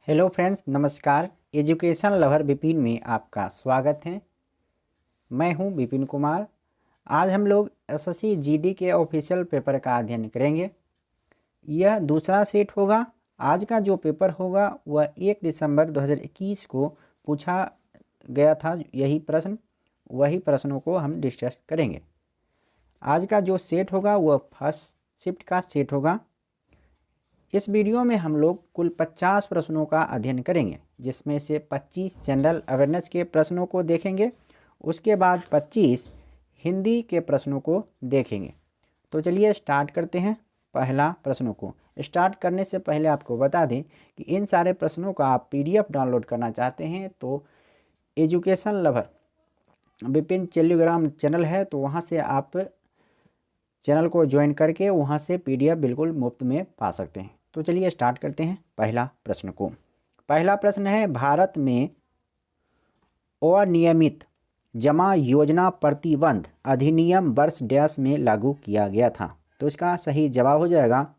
Hello friends, नमस्कार। Education lover Vipin में आपका स्वागत है। मैं हूं विपिन कुमार। आज हम लोग एसएससी जीडी के ऑफिशियल पेपर का अध्ययन करेंगे। यह दूसरा सेट होगा। आज का जो पेपर होगा वह 1 दिसंबर 2021 को पूछा गया था। वही प्रश्नों को हम डिस्कस करेंगे। आज का जो सेट होगा वह फर्स्ट शिफ्ट का सेट होगा। इस वीडियो में हम लोग कुल 50 प्रश्नों का अध्ययन करेंगे, जिसमें से 25 जनरल अवेयरनेस के प्रश्नों को देखेंगे। उसके बाद 25 हिंदी के प्रश्नों को देखेंगे। तो चलिए स्टार्ट करते हैं। पहला प्रश्नों को स्टार्ट करने से पहले आपको बता दें कि इन सारे प्रश्नों का आप PDF डाउनलोड करना चाहते हैं तो education lover Vipin Telegram channel है, तो वहाँ से आप चैनल को ज्वाइन करके वहाँ से PDF बिल्कुल मुफ्त में पा सकते हैं। तो चलिए स्टार्ट करते हैं पहला प्रश्न को। पहला प्रश्न है, भारत में अनियमित जमा योजना प्रतिबंध अधिनियम वर्ष डैश में लागू किया गया था। तो इसका सही जवाब हो जाएगा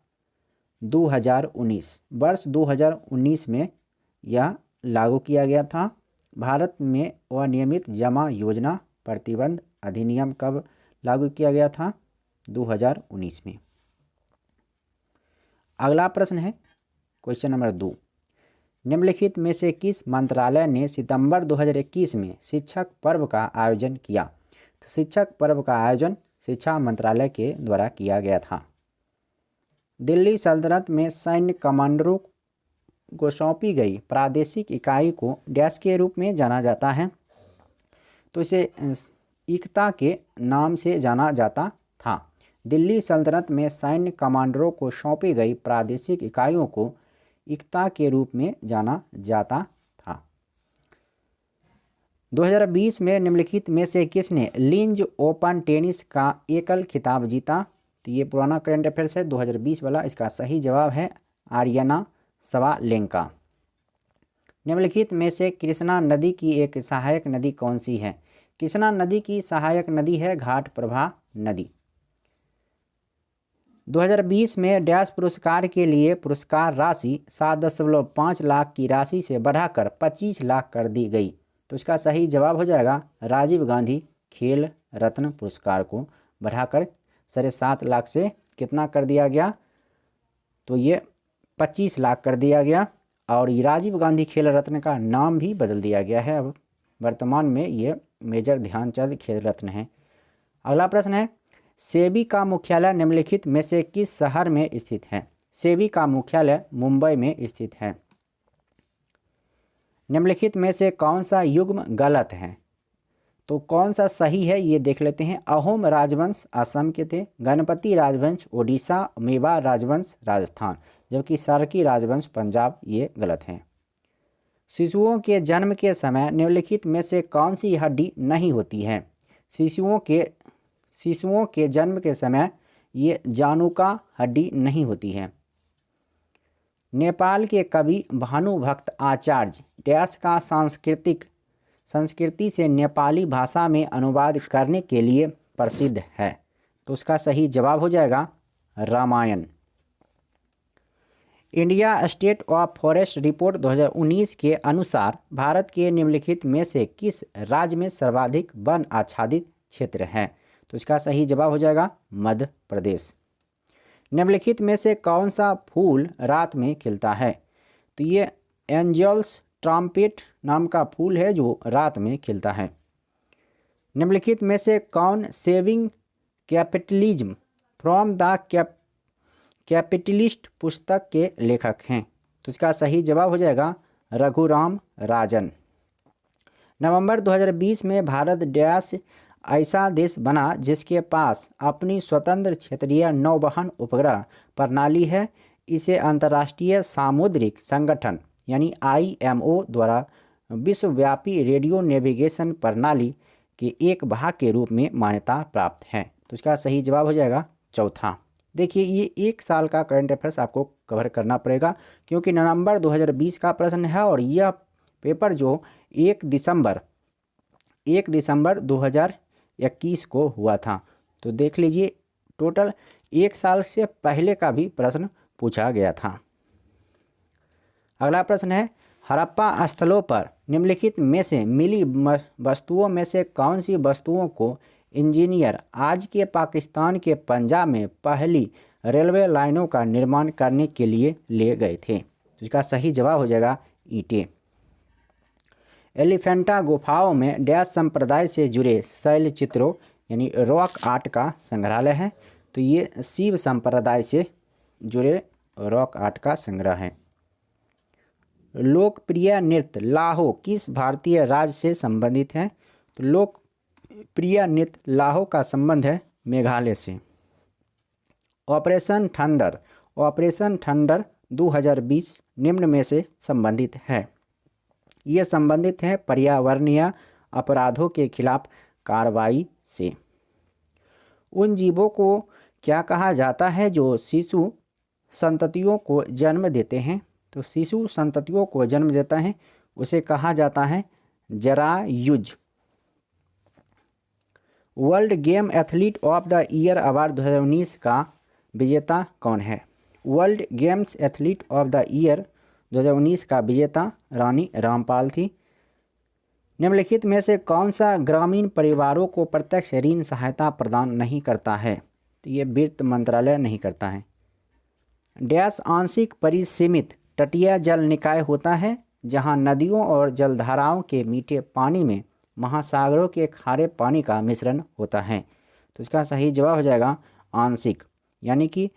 2019। वर्ष 2019 में यह लागू किया गया था। भारत में अनियमित जमा योजना प्रतिबंध अधिनियम कब लागू किया गया था? 2019 में। अगला प्रश्न है क्वेश्चन नंबर 2। निम्नलिखित में से किस मंत्रालय ने सितंबर 2021 में शिक्षक पर्व का आयोजन किया? तो शिक्षक पर्व का आयोजन शिक्षा मंत्रालय के द्वारा किया गया था। दिल्ली सल्तनत में सैन्य कमांडरों को सौंपी गई प्रादेशिक इकाई को डैश के रूप में जाना जाता है? तो इसे एकता के नाम से जाना जाता था। दिल्ली सल्तनत में सैन्य कमांडरों को सौंपी गई प्रादेशिक इकाइयों को एकता के रूप में जाना जाता था। 2020 में निम्नलिखित में से किसने लिंज ओपन टेनिस का एकल खिताब जीता? तो ये पुराना करंट अफेयर्स है 2020 वाला। इसका सही जवाब है आर्यना सवालेंका। निम्नलिखित में से कृष्णा नदी की एक सहायक नदी कौन सी है? कृष्णा नदी की सहायक नदी है घाट प्रभा नदी। 2020 में डैश पुरस्कार के लिए पुरस्कार राशि 7.5 लाख की राशि से बढ़ाकर 25 लाख कर दी गई। तो इसका सही जवाब हो जाएगा राजीव गांधी खेल रत्न पुरस्कार को बढ़ाकर 7.5 लाख से कितना कर दिया गया? तो ये 25 लाख कर दिया गया। और ये राजीव गांधी खेल रत्न का नाम भी बदल दिया गया है। अब वर्तमान में ये मेजर ध्यानचंद खेल रत्न है। अगला प्रश्न है, सेबी का मुख्यालय निम्नलिखित में से किस शहर में स्थित है? सेबी का मुख्यालय मुंबई में स्थित है। निम्नलिखित में से कौन सा युग्म गलत है? तो कौन सा सही है ये देख लेते हैं। अहोम राजवंश असम के थे, गणपति राजवंश ओडिशा, मेवाड़ राजवंश राजस्थान, जबकि सार्की राजवंश पंजाब, ये गलत हैं। शिशुओं के जन्म के समय निम्नलिखित में से कौन सी हड्डी नहीं होती है? शिशुओं के जन्म के समय ये जानुका हड्डी नहीं होती है। नेपाल के कवि भानुभक्त आचार्य डैश का संस्कृति से नेपाली भाषा में अनुवाद करने के लिए प्रसिद्ध है। तो उसका सही जवाब हो जाएगा Ramayana. India state of forest report 2019 के अनुसार भारत के निम्नलिखित में से किस राज्य में सर्वाधिक वन आच्छादित क्षेत्र है? तो इसका सही जवाब हो जाएगा मध्य प्रदेश। निम्नलिखित में से कौन सा फूल रात में खिलता है? तो ये एंजल्स ट्रम्पेट नाम का फूल है जो रात में खिलता है। निम्नलिखित में से कौन saving capitalism from the capitalist पुस्तक के लेखक हैं? तो इसका सही जवाब हो जाएगा रघुराम राजन। नवंबर 2020 में भारत डैश ऐसा देश बना जिसके पास अपनी स्वतंत्र क्षेत्रीय नौवहन उपग्रह प्रणाली है। इसे अंतर्राष्ट्रीय सामुद्रिक संगठन यानी IMO द्वारा विश्वव्यापी रेडियो नेविगेशन प्रणाली के एक भाग के रूप में मान्यता प्राप्त है। तो इसका सही जवाब हो जाएगा चौथा। देखिए, ये 1 साल का करंट अफेयर्स आपको कवर करना पड़ेगा, क्योंकि नवंबर 2020 का प्रश्न है और यह पेपर जो 1 दिसंबर 2021 को हुआ था। तो देख लीजिए, टोटल 1 साल से पहले का भी प्रश्न पूछा गया था। अगला प्रश्न है, हड़प्पा स्थलों पर निम्नलिखित में से मिली वस्तुओं में से कौन सी वस्तुओं को इंजीनियर आज के पाकिस्तान के पंजाब में पहली रेलवे लाइनों का निर्माण करने के लिए ले गए थे? तो इसका सही जवाब हो जाएगा ईंटें। एलिफेंटा गुफाओं में डैश संप्रदाय से जुड़े शैल चित्रों यानी रॉक आर्ट का संग्रहालय है। तो ये शिव संप्रदाय से जुड़े रॉक आर्ट का संग्रह है। लोकप्रिय नृत्य लाहो किस भारतीय राज्य से संबंधित है? तो लोकप्रिय नृत्य लाहो का संबंध है मेघालय से। ऑपरेशन थंडर 2020 निम्न में से संबंधित है। ये संबंधित है पर्यावरणीय अपराधों के खिलाफ कार्रवाई से। उन जीवों को क्या कहा जाता है जो शिशु संततियों को जन्म देते हैं? तो शिशु संततियों को जन्म देता है उसे कहा जाता है जरायुज। World game athlete of the year award 2019 का विजेता कौन है? World games athlete of the year 2019 का विजेता रानी रामपाल थी। निम्नलिखित में से कौन सा ग्रामीण परिवारों को प्रत्यक्ष ऋण सहायता प्रदान नहीं करता है? तो ये वित्त मंत्रालय नहीं करता है। डैश आंशिक परिसीमित तटीय जल निकाय होता है जहां नदियों और जलधाराओं के मीठे पानी में महासागरों के खारे पानी का मिश्रण होता है। तो इसका सही जवाब हो जाएगा आंशिक, यानी कि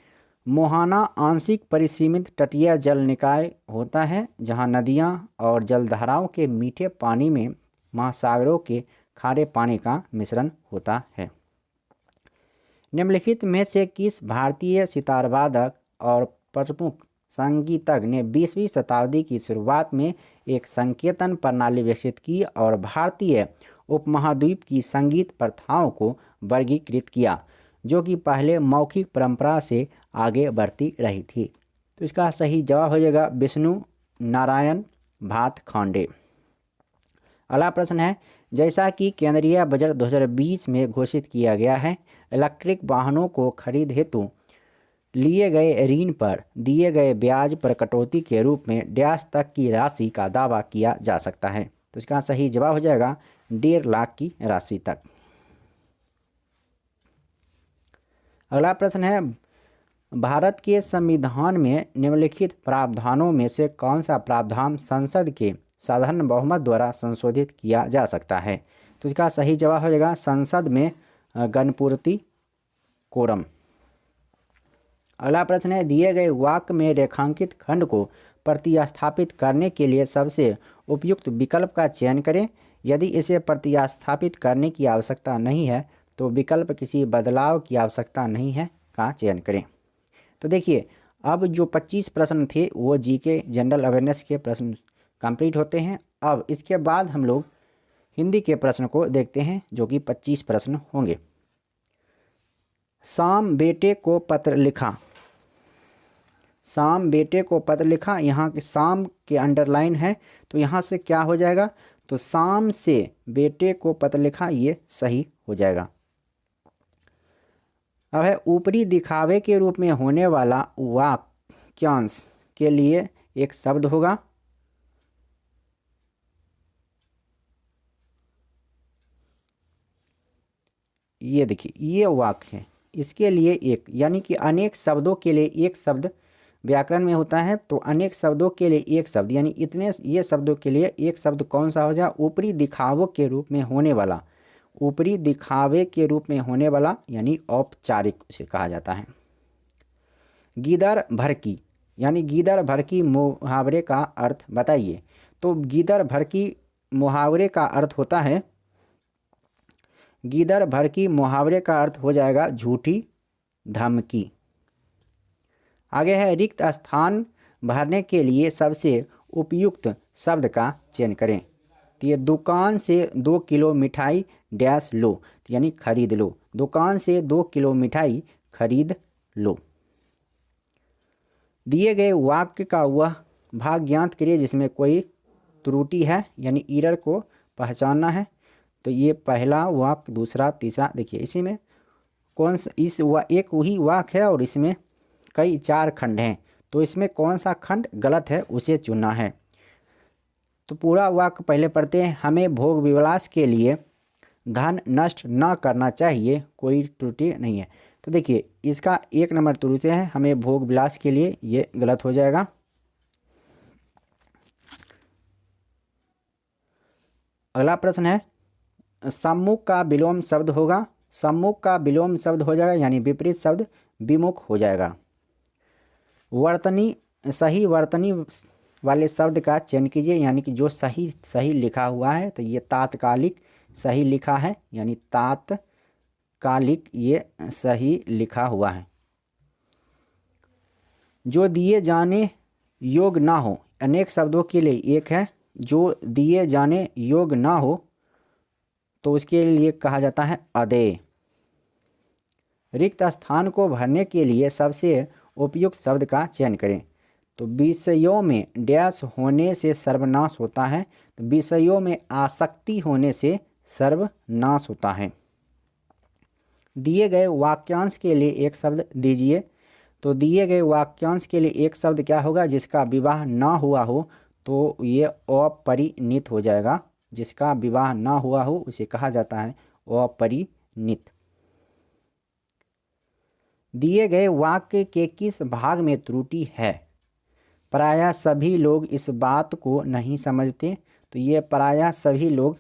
मोहाना आंशिक परिसीमित तटीय जल निकाय होता है जहां नदियां और जलधाराओं के मीठे पानी में महासागरों के खारे पानी का मिश्रण होता है। निम्नलिखित में से किस भारतीय सितारवादक और प्रमुख संगीतज्ञ ने 20वीं शताब्दी की शुरुआत में एक संकेतन प्रणाली विकसित की और भारतीय उपमहाद्वीप की संगीत प्रथाओं को वर्गीकृत किया जो कि पहले मौखिक परंपरा से आगे बढ़ती रही थी? तो इसका सही जवाब हो जाएगा विष्णु नारायण भातखंडे। अगला प्रश्न है, जैसा कि केंद्रीय बजट 2020 में घोषित किया गया है, इलेक्ट्रिक वाहनों को खरीद हेतु लिए गए ऋण पर दिए गए ब्याज पर कटौती के रूप में डैश तक की राशि का दावा किया जा सकता है? तो इसका सही जवाब हो जाएगा 1.5 लाख की राशि तक। अगला प्रश्न है, भारत के संविधान में निम्नलिखित प्रावधानों में से कौन सा प्रावधान संसद के साधारण बहुमत द्वारा संशोधित किया जा सकता है? तो इसका सही जवाब हो जाएगा संसद में गणपूर्ति कोरम। अगला प्रश्न है, दिए गए वाक्य में रेखांकित खंड को प्रतिस्थापित करने के लिए सबसे उपयुक्त विकल्प का चयन करें। यदि इसे प्रतिस्थापित करने की आवश्यकता नहीं है तो विकल्प किसी बदलाव की आवश्यकता नहीं है का चयन करें। तो देखिए, अब जो 25 प्रश्न थे वो जीके जनरल अवेयरनेस के प्रश्न कंप्लीट होते हैं। अब इसके बाद हम लोग हिंदी के प्रश्न को देखते हैं जो कि 25 प्रश्न होंगे। शाम बेटे को पत्र लिखा। शाम बेटे को पत्र लिखा, यहाँ के शाम के अंडरलाइन है तो यहाँ से क्या हो जाएगा? तो शाम से बेटे को पत्र लिखा, ये सही हो जाएगा। अब है ऊपरी दिखावे के रूप में होने वाला वाक्यांश के लिए एक शब्द होगा। ये देखिए, ये वाक्य है, इसके लिए एक, यानी कि अनेक शब्दों के लिए एक शब्द व्याकरण में होता है। तो अनेक शब्दों के लिए एक शब्द, यानी इतने ये शब्दों के लिए एक शब्द कौन सा हो जाए? ऊपरी दिखावों के रूप में होने वाला, ऊपरी दिखावे के रूप में होने वाला यानी औपचारिक उसे कहा जाता है। गीदड़ भड़की, यानी गीदड़ भड़की मुहावरे का अर्थ बताइए। तो गीदड़ भड़की मुहावरे का अर्थ होता है, गीदड़ भड़की मुहावरे का अर्थ हो जाएगा झूठी धमकी। आगे है रिक्त स्थान भरने के लिए सबसे उपयुक्त शब्द का चयन करें। तो ये दुकान से 2 किलो मिठाई डैश लो, यानी खरीद लो। दुकान से 2 किलो मिठाई खरीद लो। दिए गए वाक्य का वह भाग ज्ञात करिए जिसमें कोई त्रुटि है, यानी ईरर को पहचानना है। तो ये पहला वाक्य, दूसरा, तीसरा, देखिए इसी में कौन सा एक वही वाक्य है और इसमें कई 4 खंड हैं। तो इसमें कौन सा खंड गलत है उसे चुनना है। तो पूरा वाक्य पहले पढ़ते हैं। हमें भोग विलास के लिए धन नष्ट न करना चाहिए, कोई त्रुटि नहीं है। तो देखिए इसका 1 नंबर त्रुटि है, हमें भोग विलास के लिए, ये गलत हो जाएगा। अगला प्रश्न है, सम्मुख का विलोम शब्द होगा। सम्मुख का विलोम शब्द हो जाएगा यानी विपरीत शब्द विमुख हो जाएगा। वर्तनी, सही वर्तनी वाले शब्द का चयन कीजिए, यानी कि जो सही सही लिखा हुआ है। तो ये तात्कालिक सही लिखा है, यानी तात्कालिक ये सही लिखा हुआ है। जो दिए जाने योग्य ना हो, अनेक शब्दों के लिए एक है। जो दिए जाने योग्य ना हो तो उसके लिए कहा जाता है अदेय। रिक्त स्थान को भरने के लिए सबसे उपयुक्त शब्द का चयन करें। तो विषयों में डैश होने से सर्वनाश होता है, तो विषयों में आसक्ति होने से सर्वनाश होता है। दिए गए वाक्यांश के लिए एक शब्द दीजिए। तो दिए गए वाक्यांश के लिए एक शब्द क्या होगा, जिसका विवाह ना हुआ हो तो ये अपरिणीत हो जाएगा। जिसका विवाह ना हुआ हो उसे कहा जाता है अपरिणीत। दिए गए वाक्य के किस भाग में त्रुटि है? प्रायः सभी लोग इस बात को नहीं समझते। तो ये प्रायः सभी लोग,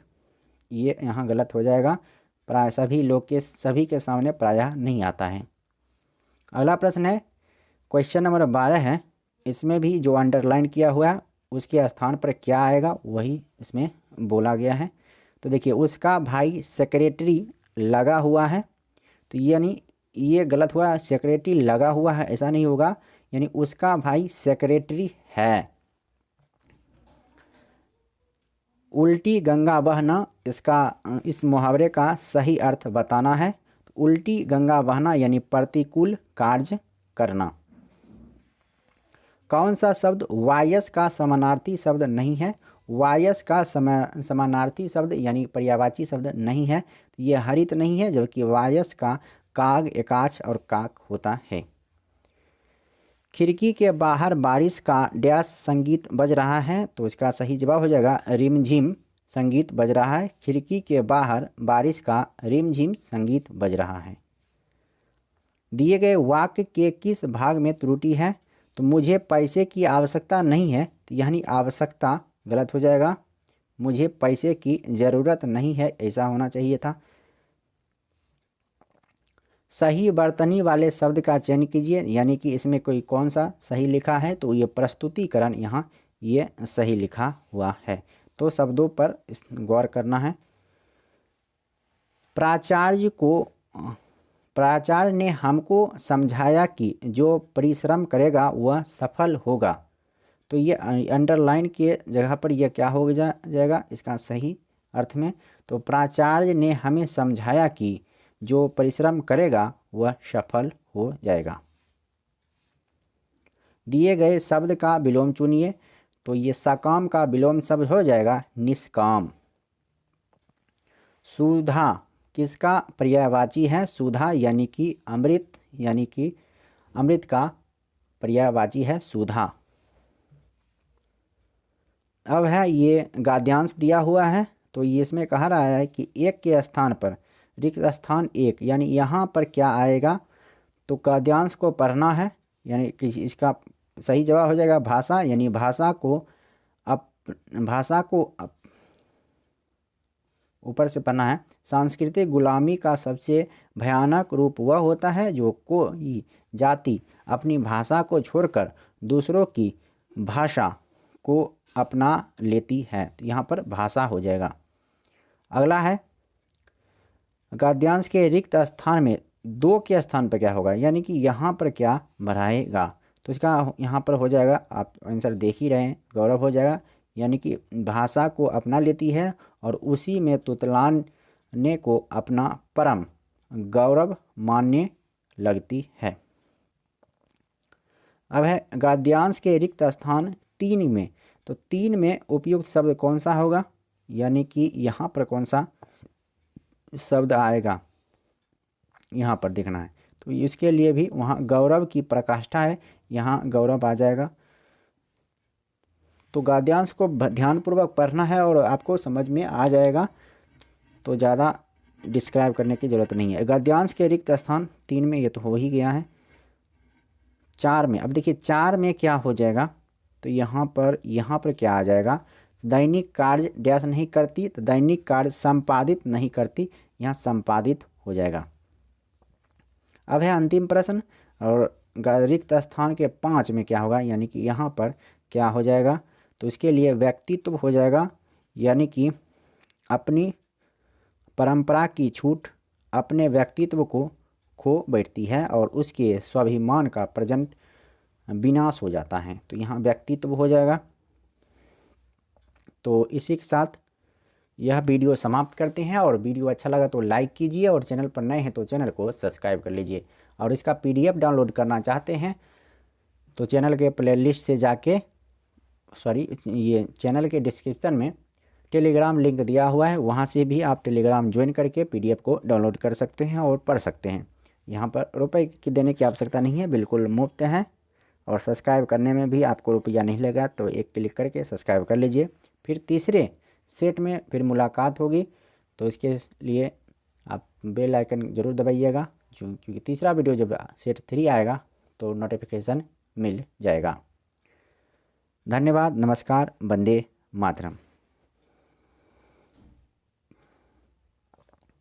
ये यहाँ गलत हो जाएगा। प्रायः सभी लोग के सभी के सामने प्रायः नहीं आता है। अगला प्रश्न है, क्वेश्चन नंबर 12 है। इसमें भी जो अंडरलाइन किया हुआ है उसके स्थान पर क्या आएगा वही इसमें बोला गया है। तो देखिए उसका भाई सेक्रेटरी लगा हुआ है, तो यानी ये गलत हुआ। सेक्रेटरी लगा हुआ है ऐसा नहीं होगा, यानी उसका भाई सेक्रेटरी है। उल्टी गंगा बहना, इसका इस मुहावरे का सही अर्थ बताना है। उल्टी गंगा बहना यानी प्रतिकूल कार्य करना। कौन सा शब्द वायस का समानार्थी शब्द नहीं है? वायस का समानार्थी शब्द यानी पर्यायवाची शब्द नहीं है, तो ये हरित नहीं है, जबकि वायस का काग, एकाच और काक होता है। खिड़की के बाहर बारिश का डैश संगीत बज रहा है, तो इसका सही जवाब हो जाएगा रिमझिम संगीत बज रहा है। खिड़की के बाहर बारिश का रिमझिम संगीत बज रहा है। दिए गए वाक्य के किस भाग में त्रुटि है? तो मुझे पैसे की आवश्यकता नहीं है, तो यानी आवश्यकता गलत हो जाएगा। मुझे पैसे की ज़रूरत नहीं है ऐसा होना चाहिए था। सही वर्तनी वाले शब्द का चयन कीजिए, यानी कि इसमें कोई कौन सा सही लिखा है, तो ये प्रस्तुतिकरण यहाँ ये सही लिखा हुआ है। तो शब्दों पर गौर करना है। प्राचार्य ने हमको समझाया कि जो परिश्रम करेगा वह सफल होगा। तो ये अंडरलाइन के जगह पर यह क्या हो जाएगा इसका सही अर्थ में? तो प्राचार्य ने हमें समझाया कि जो परिश्रम करेगा वह सफल हो जाएगा। दिए गए शब्द का विलोम चुनिए। तो ये सकाम का विलोम शब्द हो जाएगा निष्काम। सुधा किसका पर्यायवाची है? सुधा यानी कि अमृत, यानी कि अमृत का पर्यायवाची है सुधा। अब है ये गद्यांश दिया हुआ है, तो ये इसमें कहा रहा है कि एक के स्थान पर रिक्त स्थान एक, यानी यहाँ पर क्या आएगा? तो गद्यांश को पढ़ना है, यानी कि इसका सही जवाब हो जाएगा भाषा, यानी भाषा को ऊपर से पढ़ना है। सांस्कृतिक गुलामी का सबसे भयानक रूप वह होता है जो कोई जाति अपनी भाषा को छोड़कर दूसरों की भाषा को अपना लेती है। तो यहाँ पर भाषा हो जाएगा। अगला है गद्यांश के रिक्त स्थान में दो के स्थान पर क्या होगा, यानी कि यहाँ पर क्या बढ़ाएगा? तो इसका यहाँ पर हो जाएगा, आप आंसर देख ही रहे हैं, गौरव हो जाएगा। यानी कि भाषा को अपना लेती है और उसी में तुतलाने को अपना परम गौरव मानने लगती है। अब है गद्यांश के रिक्त स्थान 3 में। तो 3 में उपयुक्त शब्द कौन सा होगा, यानी कि यहाँ पर कौन सा शब्द आएगा यहाँ पर देखना है। तो इसके लिए भी वहाँ गौरव की प्रकाष्ठा है, यहाँ गौरव आ जाएगा। तो गद्यांश को ध्यानपूर्वक पढ़ना है और आपको समझ में आ जाएगा, तो ज़्यादा डिस्क्राइब करने की ज़रूरत नहीं है। गद्यांश के रिक्त स्थान 3 में ये तो हो ही गया है। 4 में, अब देखिए 4 में क्या हो जाएगा, तो यहाँ पर क्या आ जाएगा, दैनिक कार्य डैश नहीं करती, तो दैनिक कार्य संपादित नहीं करती, यहाँ संपादित हो जाएगा। अब है अंतिम प्रश्न, और रिक्त स्थान के 5 में क्या होगा, यानी कि यहाँ पर क्या हो जाएगा, तो इसके लिए व्यक्तित्व हो जाएगा, यानी कि अपनी परंपरा की छूट अपने व्यक्तित्व को खो बैठती है और उसके स्वाभिमान का प्रजंट विनाश हो जाता है, तो यहाँ व्यक्तित्व हो जाएगा। तो इसी के साथ यह वीडियो समाप्त करते हैं, और वीडियो अच्छा लगा तो लाइक कीजिए, और चैनल पर नए हैं तो चैनल को सब्सक्राइब कर लीजिए। और इसका PDF डाउनलोड करना चाहते हैं तो चैनल के प्लेलिस्ट से जाके, ये चैनल के डिस्क्रिप्शन में टेलीग्राम लिंक दिया हुआ है, वहाँ से भी आप टेलीग्राम ज्वाइन करके PDF को डाउनलोड कर सकते हैं और पढ़ सकते हैं। यहाँ पर रुपए की देने की आवश्यकता नहीं है, बिल्कुल मुफ्त है, और सब्सक्राइब करने में भी आपको रुपया नहीं लगा, तो एक क्लिक करके सब्सक्राइब कर लीजिए। फिर तीसरे सेट में फिर मुलाकात होगी, तो इसके लिए आप बेल आइकन ज़रूर दबाइएगा, क्योंकि तीसरा वीडियो जब सेट 3 आएगा तो नोटिफिकेशन मिल जाएगा। धन्यवाद, नमस्कार, वंदे मातरम।